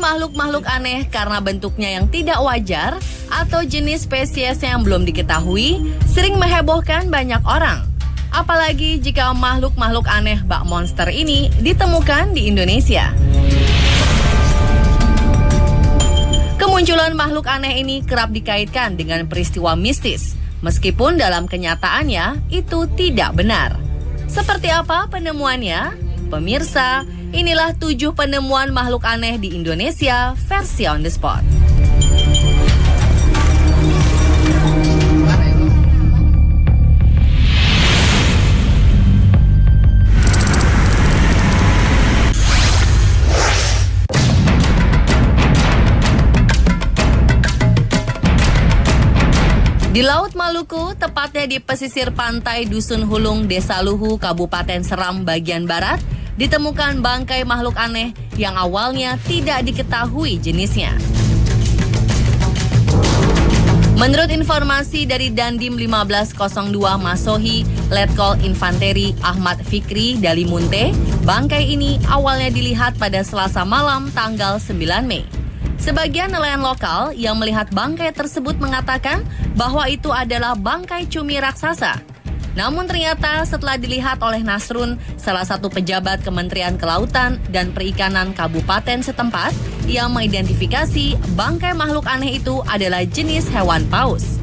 makhluk-makhluk aneh karena bentuknya yang tidak wajar atau jenis spesies yang belum diketahui sering menghebohkan banyak orang. Apalagi jika makhluk-makhluk aneh bak monster ini ditemukan di Indonesia. Kemunculan makhluk aneh ini kerap dikaitkan dengan peristiwa mistis, meskipun dalam kenyataannya itu tidak benar. Seperti apa penemuannya? Pemirsa, inilah 7 penemuan makhluk aneh di Indonesia versi on the spot. Di Laut Maluku, tepatnya di pesisir pantai Dusun Hulung, Desa Luhu, Kabupaten Seram bagian barat, ditemukan bangkai makhluk aneh yang awalnya tidak diketahui jenisnya. Menurut informasi dari Dandim 1502 Masohi, Letkol Infanteri Ahmad Fikri Dalimunte, bangkai ini awalnya dilihat pada Selasa malam tanggal 9 Mei. Sebagian nelayan lokal yang melihat bangkai tersebut mengatakan bahwa itu adalah bangkai cumi raksasa. Namun ternyata setelah dilihat oleh Nasrun, salah satu pejabat Kementerian Kelautan dan Perikanan Kabupaten setempat, yang mengidentifikasi bangkai makhluk aneh itu adalah jenis hewan paus.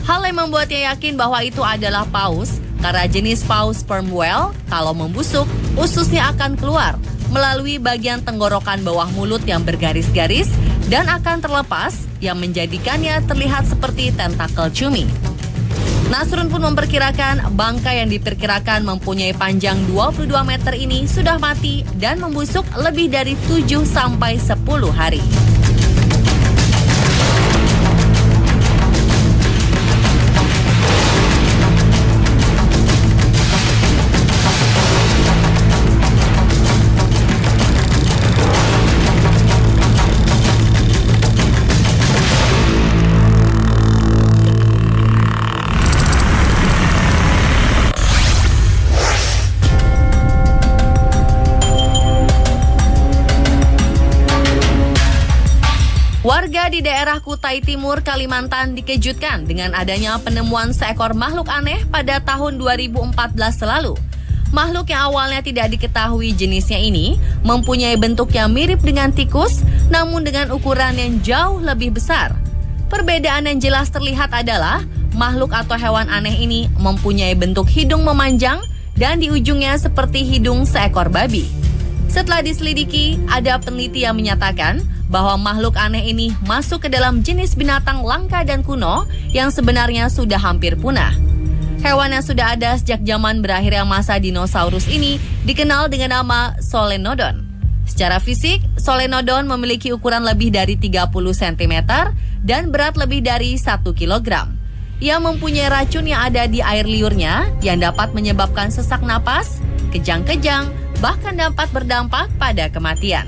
Hal yang membuatnya yakin bahwa itu adalah paus, karena jenis paus sperm whale kalau membusuk, ususnya akan keluar melalui bagian tenggorokan bawah mulut yang bergaris-garis dan akan terlepas yang menjadikannya terlihat seperti tentakel cumi. Nasrun pun memperkirakan bangkai yang diperkirakan mempunyai panjang 22 meter ini sudah mati dan membusuk lebih dari 7-10 hari. Warga di daerah Kutai Timur, Kalimantan dikejutkan dengan adanya penemuan seekor makhluk aneh pada tahun 2014 lalu. Makhluk yang awalnya tidak diketahui jenisnya ini mempunyai bentuk yang mirip dengan tikus, namun dengan ukuran yang jauh lebih besar. Perbedaan yang jelas terlihat adalah makhluk atau hewan aneh ini mempunyai bentuk hidung memanjang dan di ujungnya seperti hidung seekor babi. Setelah diselidiki, ada peneliti yang menyatakan bahwa makhluk aneh ini masuk ke dalam jenis binatang langka dan kuno yang sebenarnya sudah hampir punah. Hewan yang sudah ada sejak zaman berakhirnya masa dinosaurus ini dikenal dengan nama Solenodon. Secara fisik, Solenodon memiliki ukuran lebih dari 30 cm dan berat lebih dari 1 kg. Ia mempunyai racun yang ada di air liurnya yang dapat menyebabkan sesak napas, kejang-kejang, bahkan dapat berdampak pada kematian.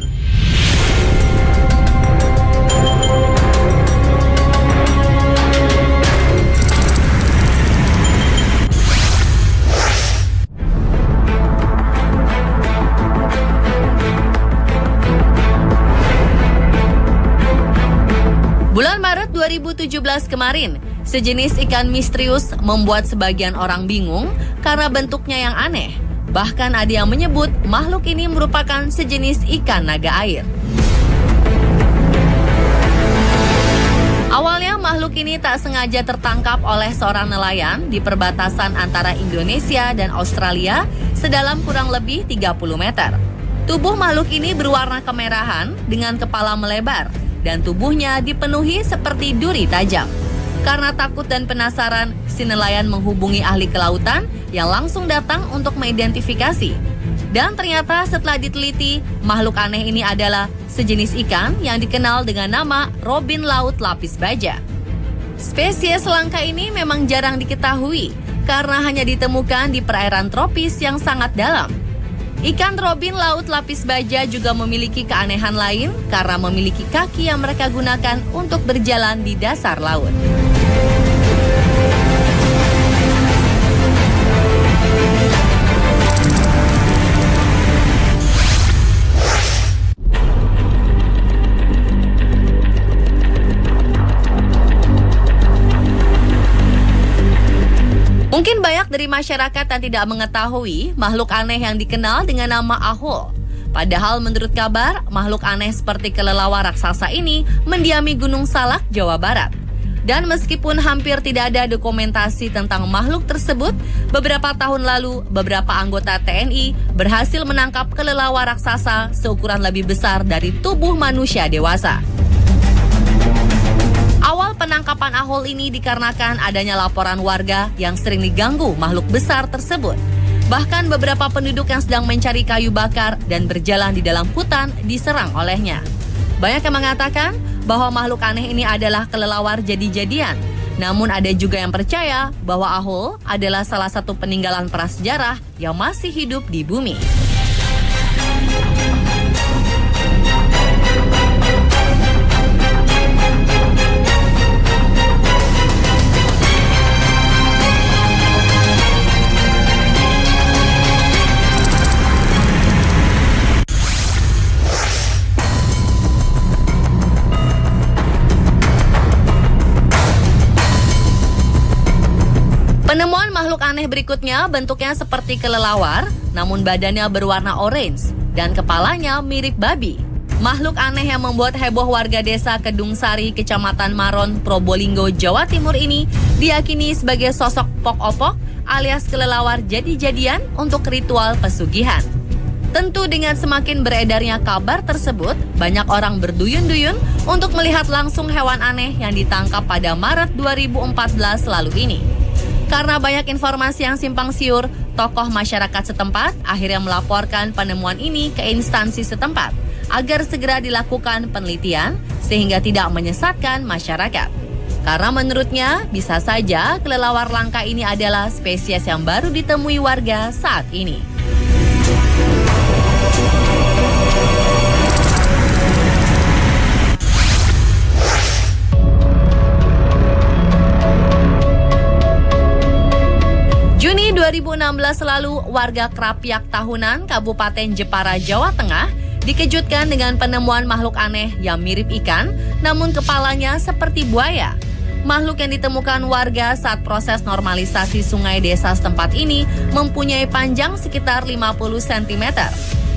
Bulan Maret 2017 kemarin, sejenis ikan misterius membuat sebagian orang bingung karena bentuknya yang aneh. Bahkan ada yang menyebut makhluk ini merupakan sejenis ikan naga air. Awalnya makhluk ini tak sengaja tertangkap oleh seorang nelayan di perbatasan antara Indonesia dan Australia sedalam kurang lebih 30 meter. Tubuh makhluk ini berwarna kemerahan dengan kepala melebar dan tubuhnya dipenuhi seperti duri tajam. Karena takut dan penasaran, si nelayan menghubungi ahli kelautan yang langsung datang untuk mengidentifikasi. Dan ternyata setelah diteliti, makhluk aneh ini adalah sejenis ikan yang dikenal dengan nama robin laut lapis baja. Spesies langka ini memang jarang diketahui karena hanya ditemukan di perairan tropis yang sangat dalam. Ikan robin laut lapis baja juga memiliki keanehan lain karena memiliki kaki yang mereka gunakan untuk berjalan di dasar laut. Mungkin banyak dari masyarakat yang tidak mengetahui makhluk aneh yang dikenal dengan nama Ahul. Padahal menurut kabar, makhluk aneh seperti kelelawar raksasa ini mendiami Gunung Salak, Jawa Barat. Dan meskipun hampir tidak ada dokumentasi tentang makhluk tersebut, beberapa tahun lalu beberapa anggota TNI berhasil menangkap kelelawar raksasa seukuran lebih besar dari tubuh manusia dewasa. Awal penangkapan Ahul ini dikarenakan adanya laporan warga yang sering diganggu makhluk besar tersebut. Bahkan beberapa penduduk yang sedang mencari kayu bakar dan berjalan di dalam hutan diserang olehnya. Banyak yang mengatakan bahwa makhluk aneh ini adalah kelelawar jadi-jadian. Namun ada juga yang percaya bahwa Ahul adalah salah satu peninggalan prasejarah yang masih hidup di bumi. Penemuan makhluk aneh berikutnya bentuknya seperti kelelawar, namun badannya berwarna orange dan kepalanya mirip babi. Makhluk aneh yang membuat heboh warga desa Kedung Sari, Kecamatan Maron, Probolinggo, Jawa Timur ini diyakini sebagai sosok pok-opok alias kelelawar jadi-jadian untuk ritual pesugihan. Tentu dengan semakin beredarnya kabar tersebut, banyak orang berduyun-duyun untuk melihat langsung hewan aneh yang ditangkap pada Maret 2014 lalu ini. Karena banyak informasi yang simpang siur, tokoh masyarakat setempat akhirnya melaporkan penemuan ini ke instansi setempat agar segera dilakukan penelitian sehingga tidak menyesatkan masyarakat. Karena menurutnya bisa saja kelelawar langka ini adalah spesies yang baru ditemui warga saat ini. Juni 2016 lalu, warga Krapyak Tahunan, Kabupaten Jepara, Jawa Tengah, dikejutkan dengan penemuan makhluk aneh yang mirip ikan, namun kepalanya seperti buaya. Makhluk yang ditemukan warga saat proses normalisasi sungai desa setempat ini mempunyai panjang sekitar 50 cm.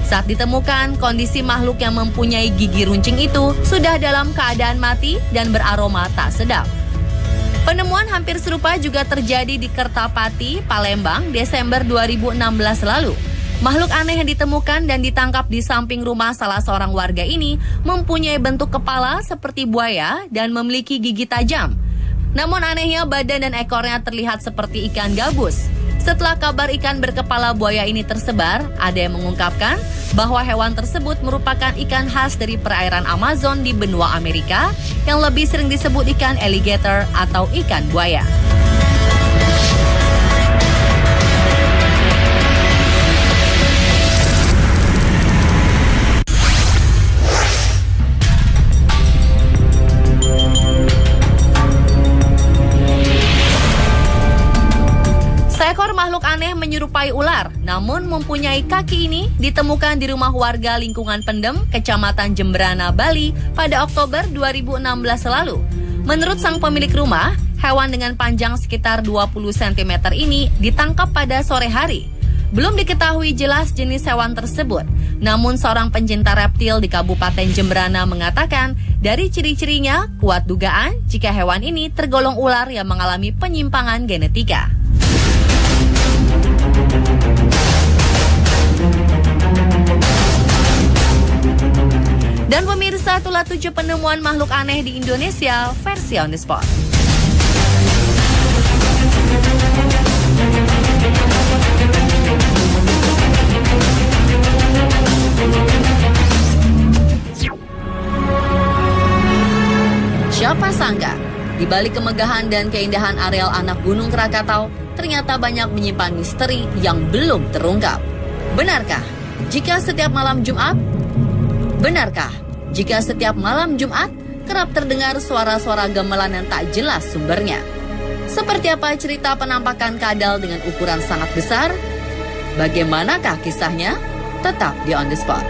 Saat ditemukan, kondisi makhluk yang mempunyai gigi runcing itu sudah dalam keadaan mati dan beraroma tak sedap. Penemuan hampir serupa juga terjadi di Kertapati, Palembang, Desember 2016 lalu. Makhluk aneh yang ditemukan dan ditangkap di samping rumah salah seorang warga ini mempunyai bentuk kepala seperti buaya dan memiliki gigi tajam. Namun anehnya badan dan ekornya terlihat seperti ikan gabus. Setelah kabar ikan berkepala buaya ini tersebar, ada yang mengungkapkan bahwa hewan tersebut merupakan ikan khas dari perairan Amazon di benua Amerika yang lebih sering disebut ikan alligator atau ikan buaya. Seekor makhluk aneh menyerupai ular, namun mempunyai kaki ini ditemukan di rumah warga lingkungan Pendem, Kecamatan Jemberana, Bali pada Oktober 2016 lalu. Menurut sang pemilik rumah, hewan dengan panjang sekitar 20 cm ini ditangkap pada sore hari. Belum diketahui jelas jenis hewan tersebut, namun seorang pencinta reptil di Kabupaten Jemberana mengatakan dari ciri-cirinya kuat dugaan jika hewan ini tergolong ular yang mengalami penyimpangan genetika. Dan pemirsa, itulah 7 penemuan makhluk aneh di Indonesia versi On The Spot. Siapa sangka, di balik kemegahan dan keindahan areal anak Gunung Krakatau, ternyata banyak menyimpan misteri yang belum terungkap. Benarkah jika setiap malam Jumat kerap terdengar suara-suara gamelan yang tak jelas sumbernya? Seperti apa cerita penampakan kadal dengan ukuran sangat besar? Bagaimanakah kisahnya? Tetap di On The Spot.